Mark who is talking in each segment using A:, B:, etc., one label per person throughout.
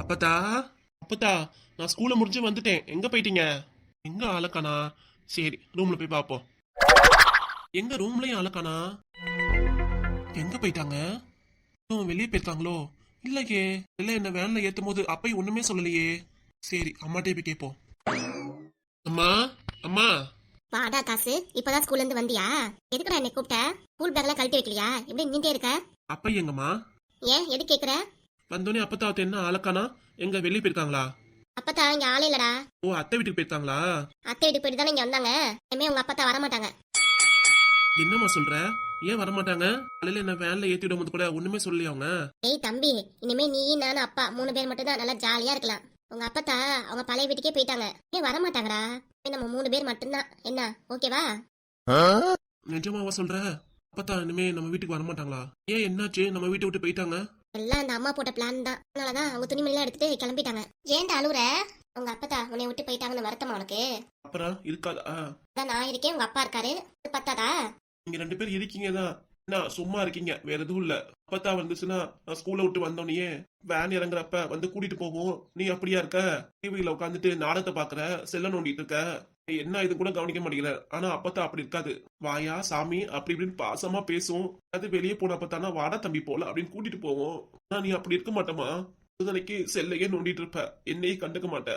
A: அப்பத்தா அப்பத்தா, நான் ஸ்கூல்ல முடிஞ்சு வந்துட்டேன். எங்க போயிட்டீங்க? எங்க ஆளக்கானா? சரி, ரூம்ல போய் பாப்போம். எங்க ரூம்லயும் ஆளக்கானா? எங்க போயிட்டாங்க? வெளியே போயிருக்காங்களோ? இல்லையே. இல்ல, என்ன வேன்ல ஏத்தும் போது அப்பயும் ஒண்ணுமே சொல்லலையே. சரி, அம்மாட்டே போய் கேட்போம். அம்மா, அம்மா.
B: வாடா காசு, இப்பதான் ஸ்கூல்ல இருந்து வந்தியா? எதுக்குடா என்னை கூப்பிட்ட? ஸ்கூல் பேக் எல்லாம் கழட்டி வைக்கலையா? எப்படி நின்றுட்டே இருக்க?
A: அப்பா எங்கம்மா?
B: ஏன் எது கேக்குற?
A: வந்தோடனே அப்பத்தாவத்து என்ன ஆளக்கானா? எங்க வெளியே போயிருக்காங்களா?
B: அப்பத்தா இங்க ஆளே இல்லடா.
A: ஓ, அத்தை வீட்டுக்கு போயிருக்காங்களா?
B: அத்தை வீட்டுக்கு போயிட்டு தானே இங்க வந்தாங்க. இனிமே உங்க அப்பத்தா வரமாட்டாங்க.
A: என்னம்மா சொல்ற? ஏன் வரமாட்டாங்க? காலையில என்ன வேன்ல ஏத்தி விடும் போது கூட ஒண்ணுமே சொல்லலையா அவங்க?
B: ஏய் தம்பி, இனிமே நீ நானும் அப்பா 3 பேர் மட்டும் தான் நல்லா ஜாலியா இருக்கலாம். உங்க அப்பத்தா அவங்க பழைய வீட்டுக்கே போயிட்டாங்க. ஏன் வரமாட்டாங்கடா? நம்ம 3 பேர் மட்டும்தான். என்ன ஓகேவா?
A: நிஜமாவா சொல்ற? அப்பத்தா இனிமே நம்ம வீட்டுக்கு வரமாட்டாங்களா? ஏன், என்னாச்சு? நம்ம வீட்டை விட்டு போயிட்டாங்க.
B: எல்லாம் அந்த அம்மா போட்ட பிளான் தான். அதனாலதான் அவங்க துணிமணி எல்லாம் எடுத்துட்டு கிளம்பிட்டாங்க. ஏன்டா அழுவுற? உங்க அப்பத்தா உன்னை விட்டு போயிட்டாங்கன்னு வருத்தமா உனக்கு?
A: அப்புறம் இருக்காதா?
B: அதான் நான் இருக்கேன், உங்க அப்பா இருக்காரு. இது பத்தாதா?
A: நீங்க 2 பேரும் இருக்கீங்க தான். என்ன சும்மா இருக்கீங்க? வேற எதுவும் இல்ல. அப்பத்தா வந்துச்சுன்னா நான் ஸ்கூல்ல விட்டு வந்தோடனே வேன் இறங்குறப்ப வந்து கூட்டிட்டு போவோம். நீ அப்படியா இருக்க? டிவியில உட்காந்துட்டு நாடகத்தை பாக்குற, செல்ல நோண்டிட்டு இருக்க. என்ன இது கூட கவனிக்க மாட்டேங்கிற. ஆனா அப்பத்தா அப்படி இருக்காது. வாயா சாமி அப்படி இப்படின்னு பாசமா பேசும். அது வெளியே போன அப்பத்தானா வாடா தம்பி போல அப்படின்னு கூட்டிட்டு போவோம். ஆனா நீ அப்படி இருக்க மாட்டமா. புதனைக்கு செல்லையே நோண்டிட்டு இருப்ப, என்னையே கண்டுக்க மாட்ட.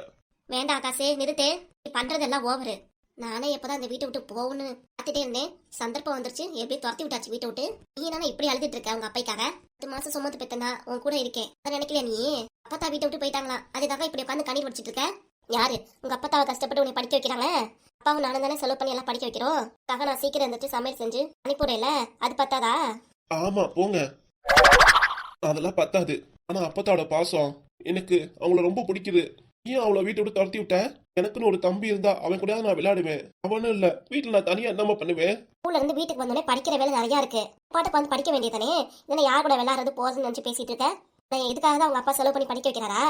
B: வேண்டாம் ஆகாசே, நிறுத்து. நீ பண்றதெல்லாம் ஓவரு. நானே எப்பதான் இந்த வீட்டை விட்டு போகணும்னு பார்த்துட்டே இருந்தேன். சந்தர்ப்பம் வந்துருச்சு, எப்படி துரத்தி விட்டாச்சு வீட்டை விட்டு. நீ நானே இப்படி அழுதுட்டு இருக்க உங்க அப்பாய்க்காக. 10 மாசம் சுமந்து பெத்தனா உன் கூட இருக்கேன். அதை நினைக்கல நீ? அப்பத்தா வீட்டை விட்டு போயிட்டாங்களா, அதுக்காக இப்படி உட்காந்து கண்ணீர் வடிச்சிட்டு இருக்க? யாரு உங்க அப்பத்தாவை கஷ்டப்பட்டு உன்னை படிக்க வைக்கிறாங்க? அப்பாவும் நானும் தானே செலவு பண்ணி எல்லாம் படிக்க வைக்கிறோம். அதுக்காக நான் சீக்கிரம் இருந்துட்டு சமையல் செஞ்சு அனுப்பிடுறேன்ல, அது பத்தாதா?
A: ஆமா போங்க, அதெல்லாம் பத்தாது. ஆனா அப்பத்தாவோட பாசம் எனக்கு அவங்கள ரொம்ப பிடிக்குது. ஏன் அவளை வீட்டை விட்டு துரத்தி விட்ட? எனக்குன்னு ஒரு தம்பி இருந்தா அவன் கூட நான் விளையாடுவேன். அவனும் இல்ல, வீட்டுல நான் தனியா என்னமா பண்ணுவேன்?
B: ஸ்கூல்ல இருந்து வீட்டுக்கு வந்தோடனே படிக்கிற வேலை நிறைய இருக்கு. பாட்டுக்கு வந்து படிக்க வேண்டியதானே. இதனை யார் கூட விளையாடுறது போறதுன்னு நினைச்சு பேசிட்டு இருக்க? இதுக்காக தான் உங்க அப்பா செலவு பண்ணி படிக்க வைக்கிறாரா?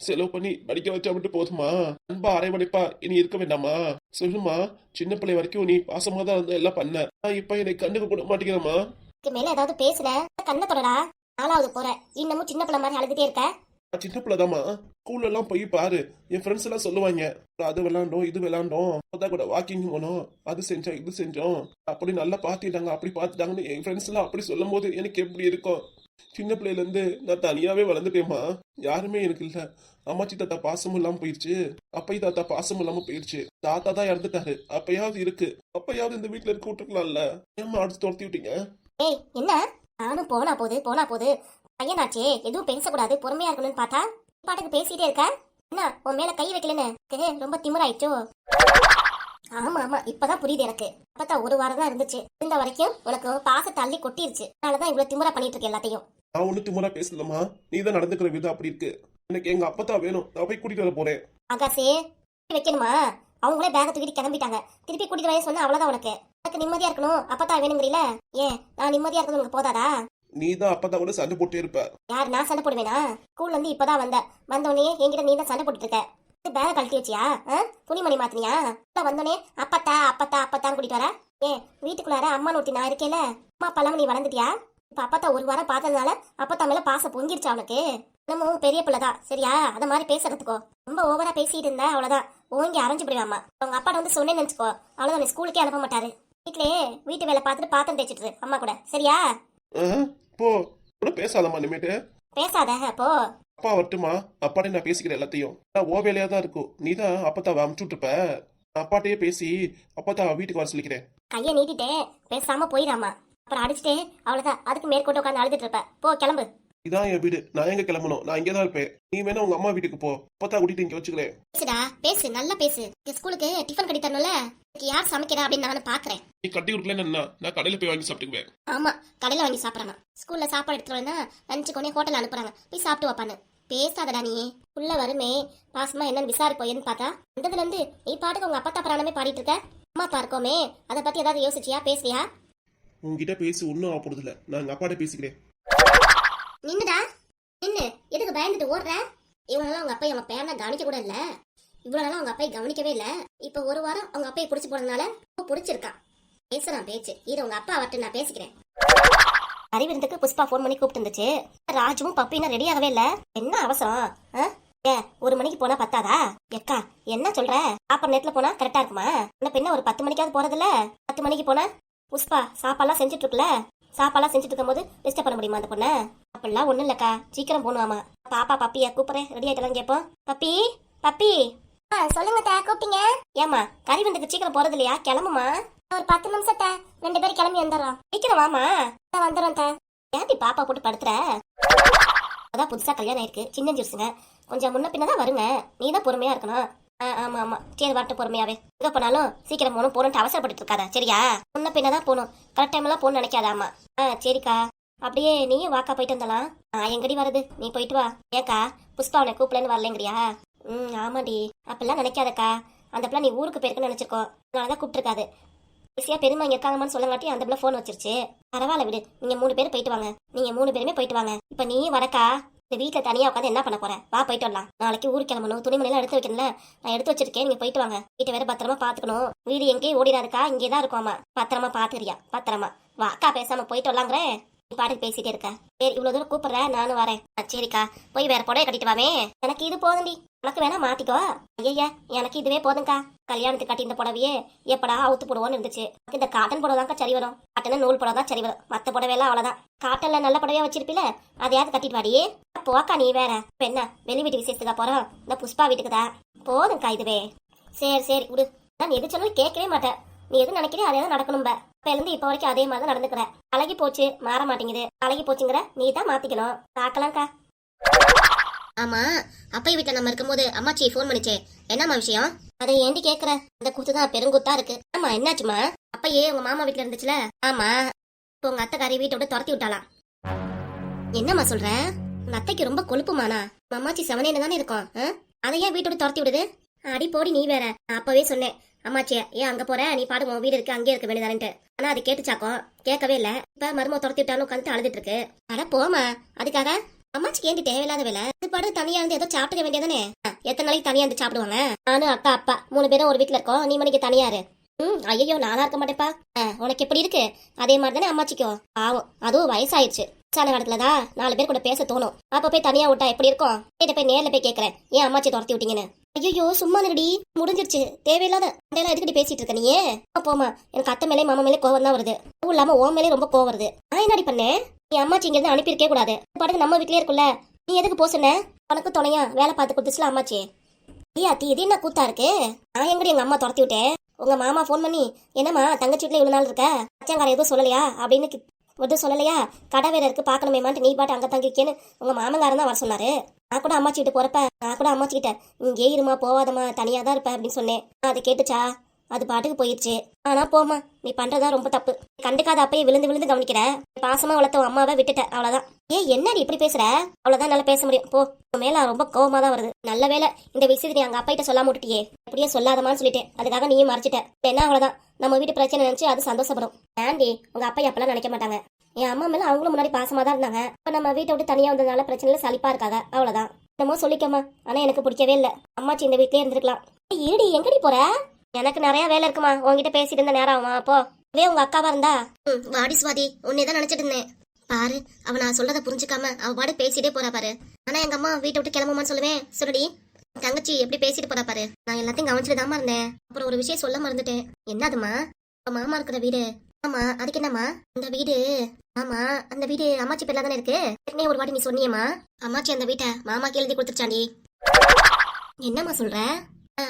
A: செலவு பண்ணி படிக்க வச்சா மட்டும் போதுமா? அன்பா அரவணைப்பா இனி இருக்க வேண்டாமா? சொல்லுமா. சின்ன பிள்ளை வரைக்கும் நீ பாசமா தான் வந்து எல்லாம் பண்ண. இப்ப என்னை கண்டுக்க கூட மாட்டேங்கிறமா.
B: இதுக்கு மேல ஏதாவது பேசுற கண்ண தொடடா. 4வது போற, இன்னமும் சின்ன பிள்ளை மாதிரி அழுதுட்டே இருக்க.
A: சின்ன பிள்ளைதாமா. ஸ்கூல்ல எல்லாம் போய் பாரு, என் ஃப்ரெண்ட்ஸ் எல்லாம் சொல்லுவாங்க, அது விளையாண்டோம் இது விளையாண்டோம், அப்பதான் கூட வாக்கிங் போனோம், அது செஞ்சோம் இது செஞ்சோம், அப்படி நல்லா பாத்துட்டாங்க அப்படி பாத்துட்டாங்கன்னு என் ஃப்ரெண்ட்ஸ் எல்லாம் அப்படி சொல்லும் போது எனக்கு எப்படி இருக்கும்? சின்ன பிள்ளையில இருந்து நான் தனியாவே வளர்ந்துட்டேமா. யாருமே எனக்கு இல்ல. அம்மாச்சி தாத்தா பாசமும் இல்லாம போயிருச்சு, அப்பை தாத்தா பாசமும் இல்லாம போயிருச்சு. தாத்தா தான் இறந்துட்டாரு. அப்பயாவது இருக்கு, அப்பயாவது இந்த வீட்டுல இருக்க விட்டுருக்கலாம்ல. ஏமா அடிச்சு துரத்தி விட்டீங்க?
B: ஏய் என்ன? நானும் போனா போது பையனாச்சே, எதுவும் பேசக்கூடாது பொறுமையா இருக்கணும்னு பார்த்தா பாட்டுக்கு பேசிட்டே இருக்க. என்ன உன் மேல கை வைக்கலன்னு ரொம்ப திமிராயிச்சோ? ஆமா ஆமா, இப்பதான் புரியுது எனக்கு. அப்பதான் 1 வாரம் தான் இருந்துச்சு. இருந்த வரைக்கும் உனக்கு பாசத்தை அள்ளி கொட்டிருச்சு. அதனாலதான் இவ்வளவு திமிரா பண்ணிட்டு இருக்க எல்லாத்தையும்.
A: நான் ஒண்ணு திமிரா பேசலமா, நீ தான் நடந்துக்கிற விதம் அப்படி இருக்கு. எனக்கு எங்க அப்பதான் வேணும், நான் போய் கூட்டிட்டு வர போறேன்.
B: ஆகாசே, வைக்கணுமா? அவங்களே பேக தூக்கிட்டு கிளம்பிட்டாங்க. திருப்பி கூட்டிட்டு வர சொன்னா அவ்வளவுதான். உனக்கு நிம்மதியா இருக்கணும், அப்பதான் வேணுங்கிறீல. ஏன் நான் நிம்மதியா இருக்கிறது உனக்கு போதாதா?
A: நீ தான் அப்பதான் கூட சண்டை போட்டே இருப்ப.
B: யார் நான் சண்டை போடுவேனா? ஸ்கூல்ல இருந்து இப்பதான் வந்தோடனே என்கிட்ட நீ தான் சண்டை போட்டுட்டு இருக்க. பேக கழட்டி வச்சியா? துணிமணி மாத்தினியா? வந்தோடனே அப்பத்தா அப்பத்தா அப்பத்தான் கூட்டிட்டு வர. ஏன் வீட்டுக்குள்ளார அம்மா நோட்டி நான் இருக்கேல, அம்மா அப்பெல்லாம் நீ வளர்ந்துட்டியா? இப்ப அப்பத்தா 1 வாரம் பார்த்ததுனால அப்பத்தா மேல பாசம் பொங்கிருச்சா உனக்கு? இன்னமும் பெரிய பிள்ளைதான் சரியா? அத மாதிரி பேசுறதுக்கோ. ரொம்ப ஓவரா பேசிட்டு இருந்த அவ்வளவுதான், ஓங்கி அரைஞ்சு போடுவாமா. உங்க அப்பாட்ட வந்து சொன்னேன்னு நினைச்சுக்கோ, அவ்வளவுதான், ஸ்கூலுக்கே அனுப்ப மாட்டாரு. வீட்லயே வீட்டு வேலை பார்த்துட்டு பாத்திரம் தேய்ச்சிட்டு அம்மா கூட சரியா?
A: போ, கூட பேசாதம்மா இனிமேட்டு.
B: பேசாத போ.
A: அப்பா வரட்டுமா? அப்பாட்டே நான் பேசிக்கிறேன் எல்லாத்தையும். ஓ வேலையா தான் இருக்கும். நீ தான் அப்பத்தாவை அமுச்சுட்டு இருப்ப. அப்பாட்டையே பேசி அப்பத்தா வீட்டுக்கு வர சொல்லிக்கிறேன்.
B: கைய நீட்டிட்டே பேசாம போயிடாமா, அப்புறம் அடிச்சுட்டே அவ்வளவுதான். அதுக்கு மேற்கொண்டு உட்காந்து அழுதுட்டு இருப்ப. போ கிளம்பு.
A: இதான் என் வீடு, நான் எங்க கிளம்பணும்? நான் இங்கதான் இருப்பேன். நீ வேணா உங்க அம்மா வீட்டுக்கு போ, அப்பத்தா கூட்டிட்டு இங்க வச்சுக்கிறேன்.
B: பேசுடா பேசு, நல்லா பேசு. ஸ்கூலுக்கு டிஃபன் கட்டி தரணும்ல, யார் சமைக்கிறா அப்படின்னு நானும் பாக்குறேன்.
A: நீ கட்டி கொடுக்கலன்னு நான் கடையில போய் வாங்கி சாப்பிட்டுக்குவேன்.
B: ஆமா, கடையில வாங்கி சாப்பிடறான். ஸ்கூல்ல சாப்பாடு எடுத்துட்டு லஞ்சு கொண்டே ஹோட்டல் அனுப்புறாங்க, போய் சாப்பிட்டு வைப்பானு. பேசாதடா நீ. உள்ள வருமே பாசமா என்னன்னு விசாரிப்போயன்னு பார்த்தா வந்ததுல இருந்து நீ பாட்டுக்கு உங்க அப்பா பிராணமே பாடிட்டு இருக்க. அம்மா பார்க்கோமே, அதை பத்தி ஏதாவது யோசிச்சியா? பேசுறியா?
A: உங்ககிட்ட பேசி ஒன்னும் ஆக போறதில்ல, நான் எங்க அப்பாட்ட பேசிக்கிறேன்.
B: நின்னுடா நின்னு, எதுக்கு பயந்துட்டு ஓடுற? இவனெல்லாம் அவங்க அப்பா அவங்க பேரனை கவனிக்க கூட இல்ல. இவ்வளவு நாளா அவங்க அப்பையை கவனிக்கவே இல்ல. இப்ப 1 வாரம் அவங்க அப்பையை புடிச்சு போனதுனால பிடிச்சிருக்கான். பேசுறான் பேச்சு. இது உங்க அப்பா வரட்டு, நான் பேசிக்கிறேன். அறிவிருந்துக்கு புஷ்பா ஃபோன் பண்ணி கூப்பிட்டு இருந்துச்சு. ராஜுவும் பப்பியும் ரெடி ஆகவே இல்ல. என்ன அவசரம்? ஏ 1 மணிக்கு போனா பத்தாதா? எக்கா என்ன சொல்ற? சாப்பாடு நேரத்துல போனா கரெக்டா இருக்குமா? என்ன பின்ன ஒரு 10 மணிக்காவது போறதில்ல? 10 மணிக்கு போனா புஷ்பா சாப்பாடுலாம் செஞ்சுட்டு இருக்குல்ல, சாப்பாடுலாம் செஞ்சுட்டு இருக்கும்போது டிஸ்டர்ப் பண்ண முடியுமா அந்த பொண்ணை? அப்படிலாம் ஒண்ணும் இல்லக்கா, சீக்கிரம் போகணுமா. பாப்பா பப்பியா கூப்பிடுறேன், ரெடி ஆயிட்டலாம் கேட்போம். Puppy puppy. சொல்லுங்க தா, கூப்பிட்டீங்க? ஏமா கறி விருந்துக்கு சீக்கிரம் போறது இல்லையா? கிளம்புமா. ஒரு 10 நிமிஷம் தா, 2 பேரும் கிளம்பி வந்துடுறோம். சீக்கிரம் வாமா. வந்துடுறோம் தா. ஏன்டி பாப்பா போட்டு படுத்துற? அதான் புதுசா கல்யாணம் ஆயிருக்கு, சின்ன ஜூஸுங்க, கொஞ்சம் முன்ன பின்னதான் வருங்க. நீ தான் பொறுமையா இருக்கணும். ஆமா ஆமா, சரி வரட்டு பொறுமையாவே. எங்க போனாலும் சீக்கிரம் போகணும்ட்டு அவசரப்பட்டு இருக்காத, சரியா? முன்ன பின்னதான் போகணும், கரெக்ட் டைம் எல்லாம் போகணும்னு நினைக்காத. ஆமா சரிக்கா. அப்படியே நீயும் வாக்கா போயிட்டு வந்தலாம். எங்கடி வருது, நீ போயிட்டு வா. ஏக்கா புஷ்பா உன்னை கூப்பிடலன்னு வரலங்கிறியா? ஆமாடி. அப்படிலாம் நினைக்காதக்கா, அந்த பிள்ளை நீ ஊருக்கு போயிருக்குன்னு நினைச்சிருக்கோம், அதனாலதான் கூப்பிட்டுருக்காது. ஈஸியா பெருமா இங்க இருக்காங்கன்னு சொல்லங்காட்டி அந்த பிள்ளை போன் வச்சிருச்சு. பரவாயில்ல விடு, நீங்க 3 பேரும் போயிட்டு வாங்க. நீங்க 3 பேருமே போயிட்டு வாங்க. இப்ப நீ வரக்கா, இந்த வீட்டுல தனியா உட்காந்து என்ன பண்ண போற? வா போயிட்டு வரலாம். நாளைக்கு ஊருக்கு கிளம்பணும், துணிமணிலாம் எடுத்து வைக்கணும்ல, நான் எடுத்து வச்சிருக்கேன், நீங்க போயிட்டு வாங்க. வீட்டை வேற பத்திரமா பாத்துக்கணும், வீடு எங்கேயும் ஓடிடாதுக்கா, இங்கேதான் இருக்குமாமா. பத்திரமா பாத்துக்கிறியா? பத்திரமா வா அக்கா, பேசாம போயிட்டு வரலாங்கிறேன். நீ பாட்டுக்கு பேசிட்டே இருக்க. சரி இவ்வளவு தூரம் கூப்பிடுற, நானும் வரேன். சரிக்கா, போய் வேற புடவை கட்டிட்டு வாமே. எனக்கு இது போதும்டி, உனக்கு வேணா மாத்திக்கோ. ஐயா எனக்கு இதுவே போதும்க்கா, கல்யாணத்துக்கு கட்டி இந்த புடவையே எப்படா அவுத்து போடுவோன்னு இருந்துச்சு. இந்த காட்டன் புடவை தான்க்கா சரி வரும், காட்டன் நூல் புடவை தான் சரி வரும், மத்த புடவையெல்லாம் அவ்வளவுதான். காட்டன்ல நல்ல புடவையா வச்சிருப்பில, அதையாவது கட்டிட்டு வாடி. போக்கா நீ வேற. இப்ப என்ன வெளி வீட்டு விசேஷத்துக்கா போறோம்? இந்த புஷ்பா வீட்டுக்கு தான். போதும்க்கா இதுவே. சரி சரி விடு, நான் எது சொன்னாலும் கேட்கவே மாட்டேன். நீ எது நினைக்கிறே அதே தான் நடக்கணும்ப. இப்ப இருந்து இப்ப வரைக்கும் அதே மாதிரி தான் நடந்துக்கிற. அழகி போச்சு, மாற மாட்டேங்குது. அழகி போச்சுங்கிற நீ தான் மாத்திக்கணும். பார்க்கலாம்க்கா. ஆமா, அப்பா வீட்டுல நம்ம இருக்கும்போது அம்மாச்சி போன் பண்ணிச்சே, என்னம்மா விஷயம்? அதை ஏண்டி கேக்குற? அந்த கூத்துதான் பெருங்கூத்தா இருக்கு. ஆமா என்னாச்சுமா? அப்பயே உங்க மாமா வீட்டுல இருந்துச்சுல? ஆமா, இப்ப உங்க அத்தைக்காரி வீட்டை விட்டு துரத்தி விட்டாலாம். என்னம்மா சொல்ற? உங்க அத்தைக்கு ரொம்ப கொழுப்புமானா? அம்மாச்சி செவனேன்னு தானே இருக்கும், அதை ஏன் வீட்டை விட்டு துரத்தி விடுது? அடி போடி நீ வேற. நான் அப்பவே சொன்னேன் அம்மாச்சியா, ஏன் அங்க போற, நீ பாடு உன் வீடு இருக்கு அங்கே இருக்க வேண்டியதானே. ஆனா அது கேட்டுச்சாக்கும், கேட்கவே இல்ல. இப்ப மருமக துரத்தி விட்டாலும் உட்காந்து அழுதுட்டு இருக்கு. அட போமா, அதுக்காக அம்மாச்சிக்கு ஏண்டி தேவையில்லாத வேலை? இது பாடு தனியா இருந்து ஏதோ சாப்பிட வேண்டியதானே. எத்தனை நாளைக்கு தனியா இருந்து சாப்பிடுவாங்க? நானும் அக்கா அப்பா 3 பேரும் ஒரு வீட்டுல இருக்கோம், நீ மணிக்கு தனியாரு. ஐயோ நானா இருக்க மாட்டேப்பா. உனக்கு எப்படி இருக்கு அதே மாதிரி தானே அம்மாச்சிக்கும். பாவம், அதுவும் வயசாயிடுச்சு. சால இடத்துலதான் 4 பேர் கூட பேச தோணும். அப்ப போய் தனியா விட்டா எப்படி இருக்கும்? கிட்ட போய் நேர்ல போய் கேக்குறேன், ஏன் அம்மாச்சி துரத்தி விட்டீங்கன்னு. ஐயோ சும்மா நிரடி, முடிஞ்சிருச்சு. தேவையில்லாத அதெல்லாம் எதுக்கடி பேசிட்டு இருக்க நீ? போமா, எனக்கு அத்தை மேலே மாமா மேலே கோவம் தான் வருது. அதுவும் இல்லாம ஓ மேலே ரொம்ப கோவம் வருது. நான் என்னடி பண்ணேன்? நீ அம்மாச்சி இங்க இருந்து அனுப்பியிருக்கே கூடாது. பாட்டுக்கு நம்ம வீட்லயே இருக்குல்ல, நீ எதுக்கு போ சொன்ன? உனக்கு துணையா வேலை பார்த்து கொடுத்துச்சுல அம்மாச்சி. ஐயாத்தி இது என்ன கூத்தா இருக்கு? நான் எங்கடி எங்க அம்மா துரத்தி விட்டேன்? உங்க மாமா போன் பண்ணி, என்னம்மா தங்கச்சி வீட்டுல இவ்வளவு நாள் இருக்க, அச்சாங்கார எதுவும் சொல்லலையா அப்படின்னு எதுவும் சொல்லலையா, கடை வேற இருக்கு பாக்கணுமேமான்ட்டு நீ பாட்டு அங்க தங்கிக்கேன்னு உங்க மாமங்காரன் தான் வர சொன்னாரு. நான் கூட அம்மாச்சி கிட்ட போறப்ப நான் கூட அம்மாச்சி கிட்ட இங்கே இருமா போவாதம்மா தனியா தான் இருப்ப அப்படின்னு சொன்னேன். அது கேட்டுச்சா? அது பாட்டுக்கு போயிடுச்சு. ஆனா போமா, நீ பண்றதா ரொம்ப தப்பு. கண்டுக்காத அப்பயே விழுந்து விழுந்து கவனிக்கிற. பாசமா வளர்த்த அம்மாவை விட்டுட்ட, அவ்வளவுதான். என்னடி இப்படி பேசுற? அவ்வளவுதான் நல்லா பேச முடியும். போ, உன் மேல ரொம்ப கோவமா தான் வருது. நல்ல வேலை இந்த விஷயத்தை நீ அங்க அப்பா கிட்ட சொல்லாம விட்டுட்டியே. எப்படியே சொல்லாதமான்னு சொல்லிட்டேன், அதுக்காக நீயும் மறைச்சிட்ட. என்ன அவ்வளவுதான், நம்ம வீட்டு பிரச்சனை நினைச்சு அது சந்தோஷப்படும். ஆண்டி உங்க அப்பா அப்பெல்லாம் நினைக்க மாட்டாங்க. என் அம்மா மேல அவங்களும் முன்னாடி பாசமா தான் இருந்தாங்க. இப்ப நம்ம வீட்டை விட்டு தனியா வந்ததுனால பிரச்சனைல சலிப்பா இருக்காங்க, அவ்வளவுதான். என்னமோ சொல்லிக்கம்மா, ஆனா எனக்கு பிடிக்கவே இல்ல. அம்மாச்சி இந்த வீட்லயே இருந்திருக்கலாம். இருடி, எங்கடி போற? எனக்கு நிறைய வேலை இருக்குமா, உங்ககிட்ட பேசிட்டு இருந்த நேரம் ஆகுமா? அப்போ இதே உங்க அக்காவா இருந்தா. வாடி சுவாதி, உன்னைதான் நினைச்சிட்டு இருந்தேன். பாரு, அவ நான் சொல்றத புரிஞ்சுக்காம அவ பாடு பேசிட்டே போறா பாரு. ஆனா எங்க அம்மா வீட்டை விட்டு கிளம்புமான்னு சொல்லுவேன். சொல்லுடி, தங்கச்சி எப்படி பேசிட்டு போறா பாரு. நான் எல்லாத்தையும் கவனிச்சுட்டு தாமா இருந்தேன். அப்புறம் ஒரு விஷயம் சொல்ல மறந்துட்டேன். என்னதுமா? மாமா இருக்கிற வீடு. ஆமா, அதுக்கு என்னம்மா? அந்த வீடு, ஆமா அந்த வீடு அம்மாச்சி பேர்ல தானே இருக்கு. ஏற்கனவே ஒரு வாட்டி நீ சொன்னியம்மா, அம்மாச்சி அந்த வீட்டை மாமாக்கு எழுதி கொடுத்துருச்சாண்டி. என்னம்மா சொல்ற?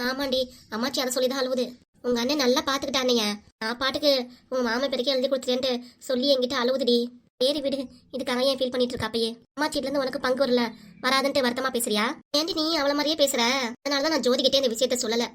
B: ஆமாண்டி, அம்மாச்சி அதை சொல்லிதான் அழுவுது. உங்க அண்ணன் நல்லா பாத்துக்கிட்டானேங்க, நான் பாட்டுக்கு உங்க மாமா பேருக்கே எழுதி கொடுத்துட்டேன்ட்டு சொல்லி என்கிட்ட அழுவுதுடி. சரி விடு, இதுக்காக ஏன் ஃபீல் பண்ணிட்டு இருக்கா? அப்பயே அம்மாச்சில இருந்து உனக்கு பங்கு வரல வராதுன்ட்டு வருத்தமா பேசுறியா? ஏண்டி நீ அவள மாதிரியே பேசுற? அதனாலதான் நான் ஜோதிகிட்டே இந்த விஷயத்த சொல்லல.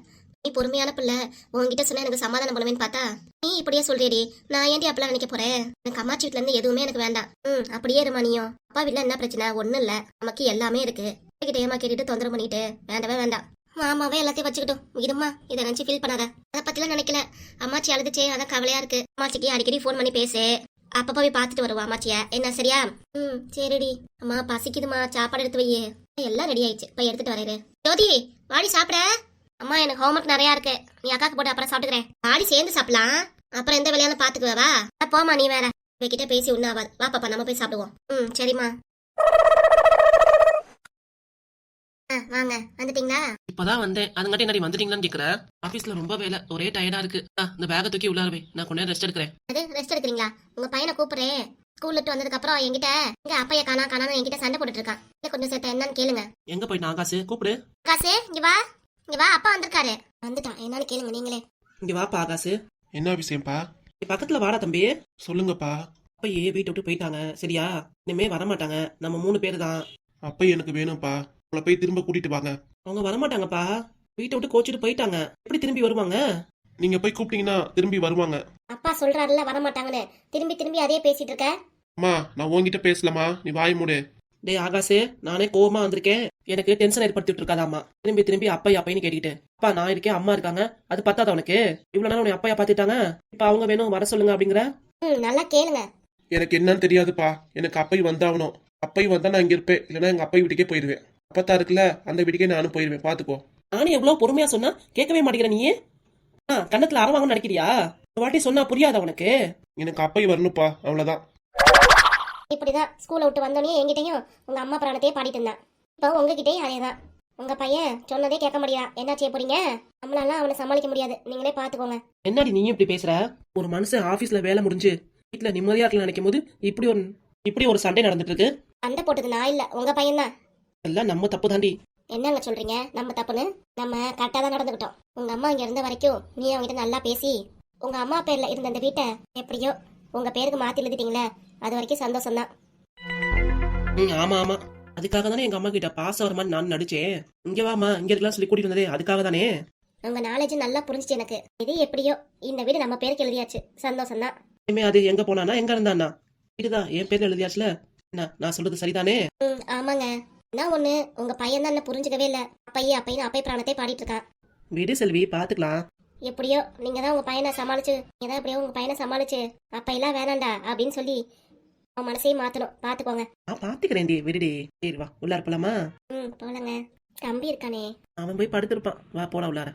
B: நீ பொறுமையான பிள்ளை, உங்ககிட்ட சொன்னா எனக்கு சமாதானம் பண்ணுவேன்னு பார்த்தா நீ இப்படியே சொல்றேடி. நான் ஏன்டி அப்பெல்லாம் நினைக்க போறேன்? எனக்கு அம்மாச்சி வீட்டுல இருந்து எதுவுமே எனக்கு வேண்டாம். அப்படியே இருமா நீயும். அப்பா வீட்டுல என்ன பிரச்சனை? ஒண்ணும் இல்ல, நமக்கு எல்லாமே இருக்கு. கிட்ட ஏமா கேட்டுட்டு தொந்தரவு பண்ணிட்டு வேண்டவே வேண்டாம். மாமாவே எல்லாத்தையும் வச்சுக்கிட்டோம், விடுமா, இதை நினைச்சு ஃபீல் பண்ணாத. அதை பத்திலாம் நினைக்கல. அம்மாச்சி அழுதுச்சே, அதான் கவலையா இருக்கு. அம்மாச்சிக்கு அடிக்கடி போன் பண்ணி பேசு, அப்ப போய் பாத்துட்டு வருவா அம்மாச்சிய. என்ன சரியா? சரிடி. அம்மா பசிக்குதுமா, சாப்பாடு எடுத்து வையே. எல்லாம் ரெடி ஆயிடுச்சு, போய் எடுத்துட்டு வரேரு. ஜோதி வாடி சாப்பிட. அம்மா எனக்கு ஹோம்ஒர்க் நிறைய இருக்கு, நீ அக்காக்கு போட்டு அப்புறம் சாப்பிட்டுக்கிறேன். வாடி சேர்ந்து சாப்பிடலாம், அப்புறம் எந்த வேலையாலும் பாத்துக்குவா. போமா நீ வேற. உங்ககிட்ட பேசி ஒன்றும் ஆகாது. வா பாப்பா நம்ம போய் சாப்பிடுவோம். சரிம்மா. வாங்க, வந்துட்டீங்களா?
C: இப்பதான் வந்தேன். அதுங்காட்டி என்ன வந்துட்டீங்களான்னு கேக்குற? ஆபீஸ்ல ரொம்ப வேலை, ஒரே டயர்டா இருக்கு. இந்த பேக தூக்கி உள்ளாரவே, நான் கொஞ்ச நேரம் ரெஸ்ட் எடுக்கிறேன்.
B: அது ரெஸ்ட் எடுக்கிறீங்களா? உங்க பையனை கூப்பிடுறேன். ஸ்கூல் விட்டு வந்ததுக்கு அப்புறம் என்கிட்ட இங்க அப்பைய காணான்னு என்கிட்ட சண்டை போட்டுட்டு இருக்கான். இல்ல கொஞ்சம் சேர்த்த என்னன்னு கேளுங்க.
C: எங்க போயிட்டு ஆகாசு? கூப்பிடு.
B: ஆகாசு இங்க வா. இங்க வா, அப்பா வந்திருக்காரு. வந்துட்டான், என்னன்னு கேளுங்க நீங்களே.
C: இங்க வாப்பா ஆகாசு.
A: என்ன விஷயம்ப்பா?
C: நீ பக்கத்துல வாடா தம்பி.
A: சொல்லுங்கப்பா.
C: அப்பயே வீட்டை விட்டு போயிட்டாங்க, சரியா? இனிமே வரமாட்டாங்க. நம்ம 3 பேர் தான்.
A: அப்பா எனக்கு வேணும்ப்பா. உங்களை போய் திரும்ப கூட்டிட்டு வாங்க.
C: அவங்க வரமாட்டாங்கப்பா. வீட்டை விட்டு கோச்சிட்டு போயிட்டாங்க. எப்படி திரும்பி வருவாங்க?
A: நீங்க போய் கூப்பிட்டீங்கன்னா திரும்பி வருவாங்க.
B: அப்பா சொல்றாருல வரமாட்டாங்கன்னு, திரும்பி திரும்பி அதே பேசிட்டு இருக்க.
A: அம்மா நான் உன்கிட்ட பேசலமா, நீ வாய் மூடு.
C: டேய் ஆகாசு, நானே கோவமா வந்திருக்கேன். எனக்கு டென்ஷன் ஏற்படுத்திட்டு இருக்காதாமா. திரும்பி திரும்பி அப்பா அப்பைன்னு கேட்டுக்கிட்டு. அப்பா நான் இருக்கேன், அம்மா இருக்காங்க, அது பத்தாத உனக்கு? இவ்வளவு நேரம் உன்னை அப்பையா பாத்துட்டாங்க, இப்ப அவங்க வேணும் வர சொல்லுங்க அப்படிங்கிற?
B: நல்லா கேளுங்க.
A: எனக்கு என்னன்னு தெரியாதுப்பா. எனக்கு அப்பை வந்தாகணும். அப்பை வந்தா நான் இங்க இருப்பேன், இல்லைன்னா எங்க அப்பை வீட்டுக்கே போயிடுவேன். அப்பத்தா இருக்குல்ல, அந்த வீட்டுக்கே நானும் போயிடுவேன், பாத்துக்கோ.
C: நானும் எவ்வளவு பொறுமையா சொன்னா கேட்கவே மாட்டேங்கிற நீ. கண்ணத்துல அறவாங்கன்னு நினைக்கிறியா? ஒரு வாட்டி சொன்னா புரியாதா உனக்கு?
A: எனக்கு அப்பை வரணும்ப்பா, அவ்வளவுதான்.
B: இப்படிதான் ஸ்கூலை விட்டு வந்தோடனே என்கிட்டயும் உங்க அம்மா பிராணத்தையே பாடிட்டு இருந்தான். இப்போ உங்ககிட்டயும் அதேதான். உங்க பையன் சொன்னதே கேட்க முடியா. என்ன செய்ய போறீங்க? நம்மளால அவனை சமாளிக்க முடியாது, நீங்களே பாத்துக்கோங்க.
C: என்னடி நீயும் இப்படி பேசுற? ஒரு மனுஷன் ஆபீஸ்ல வேலை முடிஞ்சு வீட்டுல நிம்மதியா இருக்கலாம் நினைக்கும் போது இப்படி ஒரு சண்டை நடந்துட்டு இருக்கு.
B: சண்டை போட்டது நான் இல்ல, உங்க பையன் தான்.
C: எல்லாம் நம்ம தப்பு தாண்டி.
B: என்னங்க சொல்றீங்க நம்ம தப்புன்னு? நம்ம கரெக்டா தான் நடந்துக்கிட்டோம். உங்க அம்மா இங்க இருந்த வரைக்கும் நீ அவங்ககிட்ட நல்லா பேசி உங்க அம்மா பேர்ல இருந்த அந்த வீட்டை எப்படியோ உங்க பேருக்கு மாத்தி எழுதிட்டீங்களே, அது வரைக்கும் சந்தோஷம் தான்.
C: ஆமா ஆமா, அதுக்காக தானே எங்க அம்மா கிட்ட பாசம் வர மாதிரி நான் நடிச்சேன். இங்க வாமா, இங்க இருக்கலாம் சொல்லி கூட்டிட்டு வந்ததே அதுக்காக தானே.
B: உங்க நாலேஜ் நல்லா புரிஞ்சுச்சு எனக்கு. இது எப்படியோ இந்த வீடு நம்ம பேருக்கு எழுதியாச்சு, சந்தோஷம் தான்.
C: இனிமே அது எங்க போனானா எங்க இருந்தானா, வீடுதான் என் பேர்ல எழுதியாச்சுல. என்ன நான் சொல்றது சரிதானே?
B: ஆமாங்க. நான் ஒண்ணு, உங்க பையன் தான் என்ன புரிஞ்சுக்கவே இல்ல. அப்பைன்னு அப்பை பிராணத்தை பாடிட்டு இருக்கான்.
C: வீடு செல்வி, பாத்துக்கலாம்.
B: எப்படியோ நீங்க தான் உங்க பையனை சமாளிச்சு எப்படியோ உங்க பையனை சமாளிச்சு அப்பையெல்லாம் வேணாண்டா அப்படின்னு சொல்லி அவன் மனசையும் மாத்தணும், பாத்துக்கோங்க.
C: பாத்துக்கிறேன்டி, விடுடி. சரி வா, உள்ளார போலாமா?
B: போலங்க. தம்பி இருக்கானே,
C: அவன் போய் படுத்திருப்பான், வா போலாம் உள்ளார.